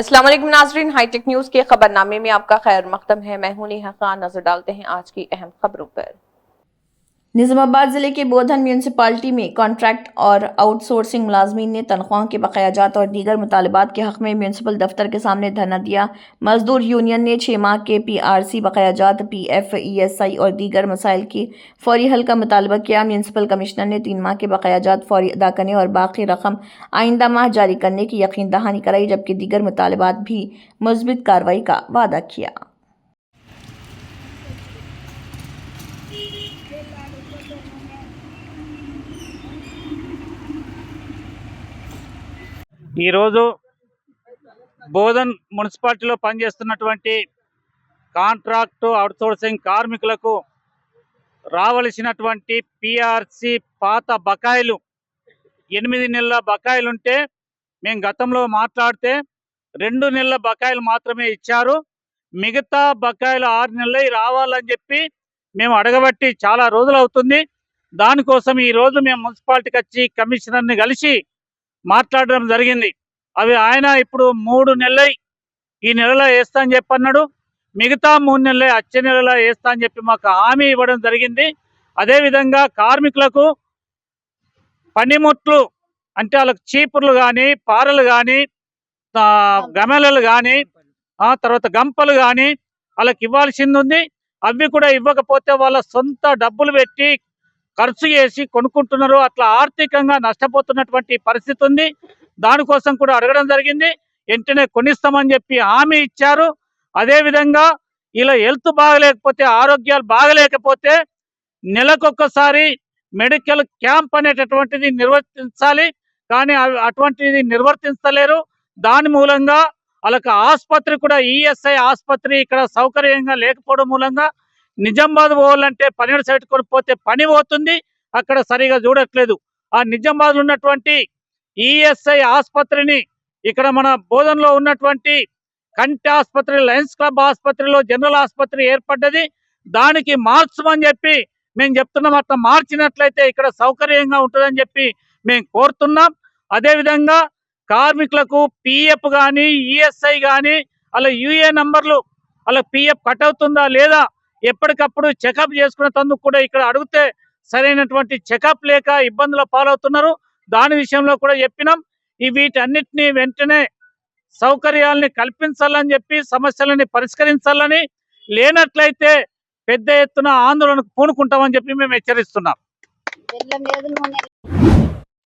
अस्सलाम वालेकुम नाज़रीन, हाईटेक न्यूज के खबरनामे में आपका खैर मकदम है। मैं हूं नेहा खान। नजर डालते हैं आज की अहम खबरों पर। निजामाबाद जिले के बोधन म्यूनसिपालिटी में कॉन्ट्रैक्ट और आउटसोर्सिंग मुलाजमीन ने तनख्वाह के बकायाजात और दीगर मुतालबात के हक में म्यूनसिपल दफ्तर के सामने धरना दिया। मजदूर यूनियन ने 6 माह के PRC बकायाजात, PF, ESI और दीगर मसाइल की फौरी हल का मुतालबा किया। म्यूनसिपल कमिश्नर ने 3 माह के बकायाजात फौरी अदा करने और बाकी रकम आइंदा माह जारी करने की यकीन दहानी कराई, जबकि दीगर मुतालबात भी मुस्बित कार्रवाई का वादा किया। ఈరోజు బోధన్ మున్సిపాలిటీలో పనిచేస్తున్నటువంటి కాంట్రాక్టు అవుట్సోర్సింగ్ కార్మికులకు రావలసినటువంటి PRC పాత బకాయిలు 8 నెలల బకాయిలుంటే మేము గతంలో మాట్లాడితే 2 నెలల బకాయిలు మాత్రమే ఇచ్చారు. మిగతా బకాయిలు 6 నెలలు రావాలని చెప్పి మేము అడగబట్టి చాలా రోజులు అవుతుంది. దానికోసం ఈరోజు మేము మున్సిపాలిటీకి వచ్చి కమిషనర్ని కలిసి మాట్లాడడం జరిగింది. అవి ఆయన ఇప్పుడు 3 నెలలు ఈ నెలలో వేస్తా అని చెప్పి అన్నాడు. మిగతా 3 నెలలు వచ్చే నెలలో వేస్తా అని చెప్పి మాకు హామీ ఇవ్వడం జరిగింది. అదేవిధంగా కార్మికులకు పనిముట్లు అంటే వాళ్ళకి చీపుర్లు కానీ, పారలు కానీ, గమెలలు కానీ, తర్వాత గంపలు కానీ వాళ్ళకి ఇవ్వాల్సింది ఉంది. అవి కూడా ఇవ్వకపోతే వాళ్ళ సొంత డబ్బులు పెట్టి ఖర్చు చేసి కొనుక్కుంటున్నారు. అట్లా ఆర్థికంగా నష్టపోతున్నటువంటి పరిస్థితి ఉంది. దానికోసం కూడా అడగడం జరిగింది. వెంటనే కొనిస్తామని చెప్పి హామీ ఇచ్చారు. అదేవిధంగా ఇలా హెల్త్ బాగలేకపోతే, ఆరోగ్యాలు బాగలేకపోతే నెలకొకసారి మెడికల్ క్యాంప్ అనేటటువంటిది నిర్వర్తించాలి. కానీ అటువంటిది నిర్వర్తించలేరు. దాని మూలంగా వాళ్ళకి ఆసుపత్రి కూడా ESI ఆసుపత్రి ఇక్కడ సౌకర్యంగా లేకపోవడం మూలంగా నిజామాబాద్ పోవాలంటే పని సైట్ కొనిపోతే పని పోతుంది, అక్కడ సరిగా చూడట్లేదు. ఆ నిజామాబాద్లో ఉన్నటువంటి ESI ఆసుపత్రిని ఇక్కడ మన బోధనలో ఉన్నటువంటి కంటి ఆసుపత్రి, లయన్స్ క్లబ్ ఆసుపత్రిలో జనరల్ ఆసుపత్రి ఏర్పడ్డది. దానికి మార్చమని చెప్పి మేము చెప్తున్నాం. అట్లా మార్చినట్లయితే ఇక్కడ సౌకర్యంగా ఉంటుందని చెప్పి మేము కోరుతున్నాం. అదేవిధంగా కార్మికులకు PF కానీ, ESI కానీ, అలా UA నంబర్లు, అలా PF కట్ అవుతుందా లేదా ఎప్పటికప్పుడు చెకప్ చేసుకునేందుకు కూడా ఇక్కడ అడిగితే సరైనటువంటి చెకప్ లేక ఇబ్బందుల పాలవుతున్నారు. దాని విషయంలో కూడా చెప్పినాం. వీటన్నిటిని వెంటనే సౌకర్యాలని కల్పించాలని చెప్పి, సమస్యలని పరిష్కరించాలని, లేనట్లయితే పెద్ద ఎత్తున ఆందోళనకు పూనుకుంటామని చెప్పి మేము హెచ్చరిస్తున్నాం.